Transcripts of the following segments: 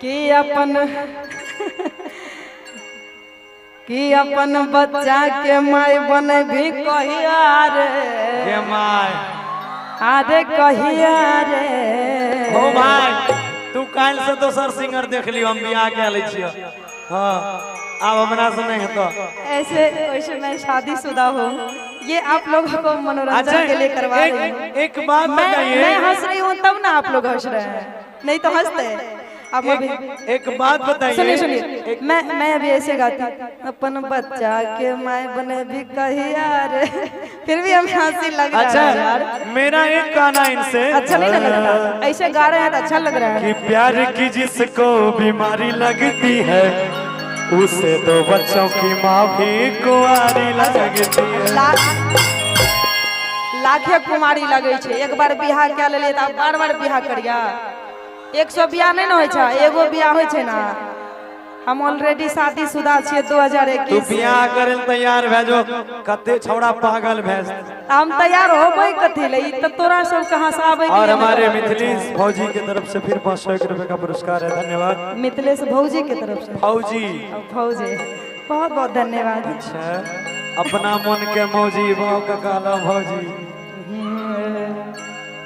कि अपन बच्चा के माय बने भी कहिया रे माय अरे कहिया रे हो भाई तू काल से दोसर सिंगर देख लियो हम बियाह के ले छियो। हां अब हमरा से नहीं तो ऐसे वैसे मैं शादीशुदा हूँ। ये आप लोगों को मनोरंजन के लिए करवा रही हूँ। एक बात बताइए मैं हंस रही हूँ तब ना आप लोग हंस रहे हैं, नहीं तो हंसते। अब एक बात बताइए सुनिए सुनिए मैं अभी ऐसे गाती अपन बच्चा के माय बने भी कहिया रे फिर भी हमें हंसी लग रहा है यार। मेरा एक गाना इनसे अच्छा नहीं लगता, ऐसे गा रहे हैं तो अच्छा लग रहा है कि प्यार की जिसको बीमारी लगती है उसे तो बच्चों की माँ भी कुंवारी लगती है। लाखे कुमारी लगे छे, एक बार बियाह क्या ले तो बार बार बियाह करिया। 100 बियाह नहीं ना होय छे, एगो बियाह होय छे ना। हम ऑलरेडी शादीशुदा छियै 2021। तू बियाह करे तैयार भेजो कते छौड़ा पागल भेज हम तैयार होबै कथी ले, तो तोरा सब कहां से आबै। और हमारे मिथिलेश फौजी की तरफ से फिर 500 रुपए का पुरस्कार है, धन्यवाद। मिथिलेश भौजी की तरफ से फौजी बहुत बहुत धन्यवाद। अच्छा अपना मन के मौजी भाव का काला भौजी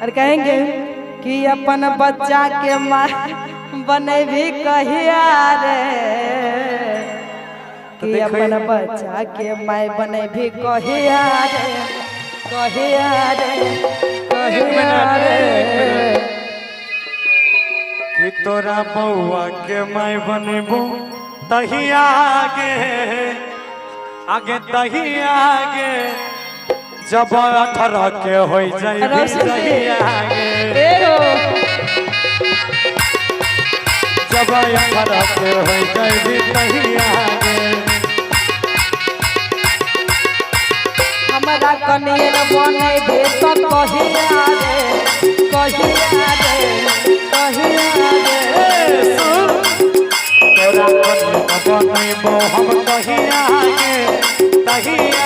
और कहेंगे कि अपन बच्चा के माँ बने भी कहिया रे कि अपन बच्चा के माय बने भी कहिया रे कहिया रे कि तोरा बउआ के माय बनेबो तहिया आगे तहिया आगे जब 18 के हो जाए जब 18 के हो जाए हमारा कनियन बने भी तो कहिया रे तोरा बनेबो हम कहिया तहिया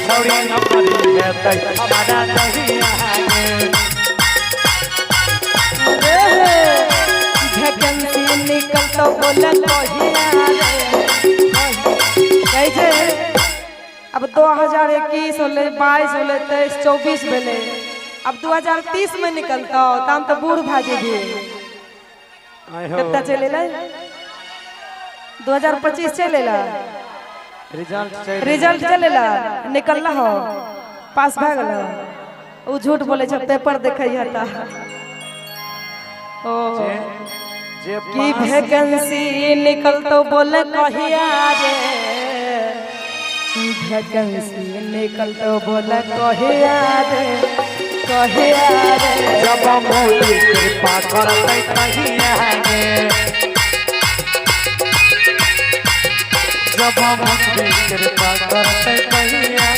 छौड़ी न करी है हमारा तहिया वैकेंसी निकल तो बोले कहिया रे कैसे। अब 2021 होले 22 होले 23 24 भेले, अब 2030 में निकलता तब तो बूढ़ भाजी भी कितना चलेला 2025 चलेला रिजल्ट चलेला निकलला हो पास भ गेला। उ झूठ बोले छ पेपर देखै हता ओ कि वैकेंसी निकल तो बोले कहिया रे वैकेंसी निकल तो बोले कहिया रे जब मोदी कृपा करतै तहिया जब मोदी कृपा करतै तहिया